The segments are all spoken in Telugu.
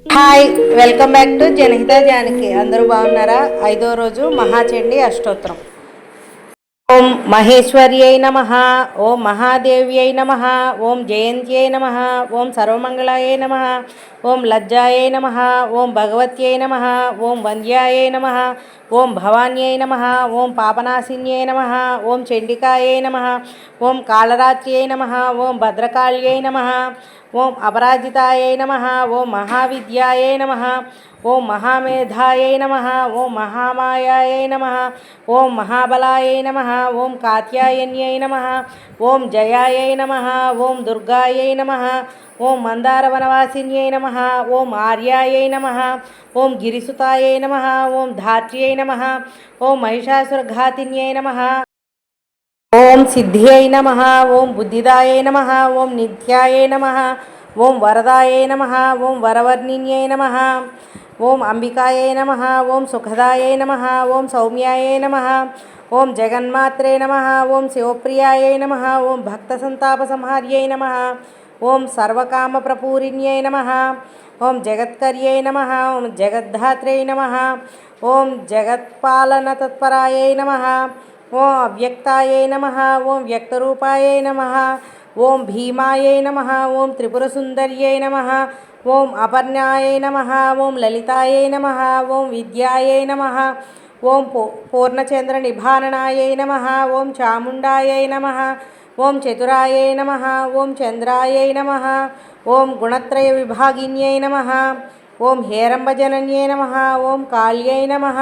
Hi, welcome back to Janahita Janaki. అందరూ బాగున్నారా? 5వ రోజు మహాచండీ అష్టోత్తరం. ఓం మహేశ్వర్యై నమః, ఓం మహాదేవ్యై నమః, ఓం జయంత్యై నమః, ఓం సర్వమంగళాయై నమః, ఓం లజ్జాయై నమః, ఓం భగవత్యై నమః, ఓం వంద్యాయై నమః, ఓం భవాన్యై నమః, ఓం పాపనాశిన్యై నమః, ఓం చండికాయై నమః, ఓం కాళరాత్ర్యై నమః, ఓం భద్రకాళ్యై నమః, ఓం అపరాజితాయై నమః, ఓం మహావిద్యాయై నమః, ఓం మహామేధాయై నమః, ఓం మహామాయాయై నమః, ఓం మహాబలాయై నమః, ఓం కాత్యాయన్యై నమః, ఓం జయాయై నమః, ఓం దుర్గాయై నమః, ఓం మందారవనవాసిన్యై నమః, ఓం ఆర్యాయై నమః, ఓం గిరిసుతాయై నమః, ఓం ధాత్ర్యై నమః, ఓం మహిషాసురఘాతిన్యై నమః, ఓం సిద్ధ్యై నమః, ఓం బుద్ధిదాయై నమః, ఓం నిత్యాయై నమః, ఓం వరదాయై నమః, ఓం వరవర్ణిన్యై నమః, ఓం అంబికాయై నమః, ఓం సుఖదాయై నమః, ఓం సౌమ్యాయై నమః, ఓం జగన్మాత్రే నమః, ఓం శివప్రియాయై నమః, ఓం భక్తసంతాపసంహార్యై నమః, ఓం సర్వకామప్రపూరిణ్యై నమః, ఓం జగత్కర్యై నమః, ఓం జగద్ధాత్రే నమః, ఓం జగత్పాలనతత్పరాయై నమః, ఓం అవ్యక్తాయై నమః, ఓం వ్యక్తరూపాయై నమః, ఓం భీమాయై నమః, ఓం త్రిపురసుందర్యై నమః, ఓం అపర్ణాయై నమః, ఓం లలితాయై నమః, ఓం విద్యాయై నమః, ఓం పూర్ణచంద్ర నిభాననాయై నమః, ఓం చాముండాయై నమః, ఓం చతురాయై నమః, ఓం చంద్రాయై నమః, ఓం గుణత్రయ విభాగిన్యై నమః, ఓం హేరంబజనన్యై నమః, ఓం కాళ్యై నమః,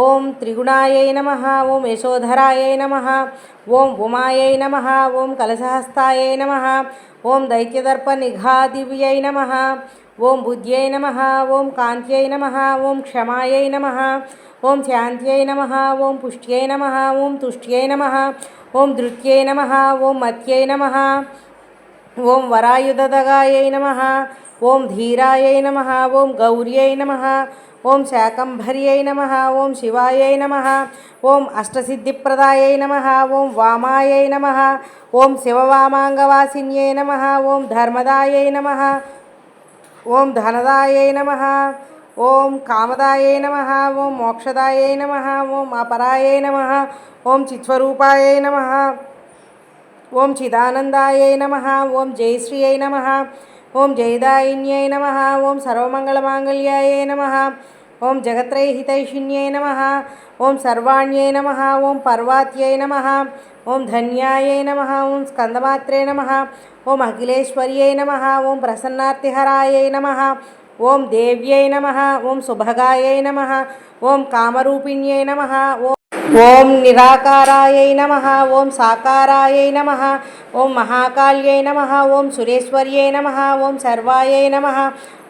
ఓం త్రిగుణాయై నమః, ఓం యశోధరాయై నమః, ఓం ఉమాయై నమః, ఓం కలశహస్తాయై నమః, ఓం దైత్యదర్పనిఘాదివ్యై నమః, ఓం బుద్ధ్యై నమః, ఓం కాంత్యై నమః, ఓం క్షమాయై నమః, ఓం శాంత్యై నమః, ఓం పుష్ట్యై నమః, ఓం తుష్ట్యై నమః, ఓం ధృత్యై నమః, ఓం మత్యై నమః, ఓం వరాయుధదగాయై నమః, ఓం ధీరాయై నమః, ఓం గౌర్యై నమః, ఓం శాకంభర్యై నమః, ఓం శివాయై నమః, ఓం అష్టసిద్ధిప్రదాయై నమః, ఓం వామాయై నమః, ఓం శివవామాంగవాసిన్యై నమః, ఓం ధర్మదాయై నమః, ఓం ధనదాయై నమః, ఓం కామదాయై నమః, ఓం మోక్షదాయై నమః, ఓం అపరాయై నమః, ఓం చిత్స్వరూపాయై నమః, ఓం చిదానందాయై నమః, ఓం జయశ్రీయై నమః, ఓం జయదాయిన్యై నమః, ఓం సర్వమంగళమాంగళ్యాయై నమః, ఓం జగత్రైహితైషిణ్యై నమః, ఓం సర్వాణ్యై నమః, ఓం పర్వాత్యై నమః, ఓం ధన్యాయై నమః, ఓం స్కందమాత్రే నమః, ఓం అఖిలేశ్వర్యై నమః, ఓం ప్రసన్నార్తిహరాయై నమః, ఓం దేవ్యై నమః, ఓం సుభగాయై నమః, ఓం కామరూపిణ్యై నమః, ఓం నిరాకారాయై నమః, ఓం సాకారాయై నమః, ఓం మహాకాళ్యై నమః, ఓం సురేశ్వర్యై నమః, ఓం సర్వాయై నమః,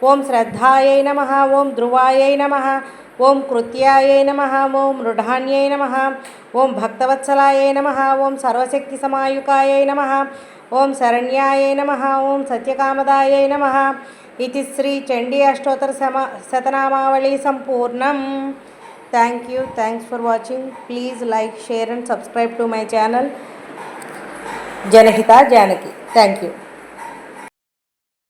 ఓం శ్రద్ధాయై నమః, ఓం ధ్రువాయై నమః, ఓం కృత్యాయై నమః, ఓం మృఢాన్యై నమః, ఓం భక్తవత్సలాయై నమః, ఓం సర్వశక్తి సమాయుకాయై నమః, ఓం శరణ్యాయై నమః, ఓం సత్యకామదాయై నమః. ఇది శ్రీ చండీ అష్టోత్తర శతనామావళి సంపూర్ణం. Thanks for watching. Please like, share and subscribe to my channel Janahita Janaki. Thank you.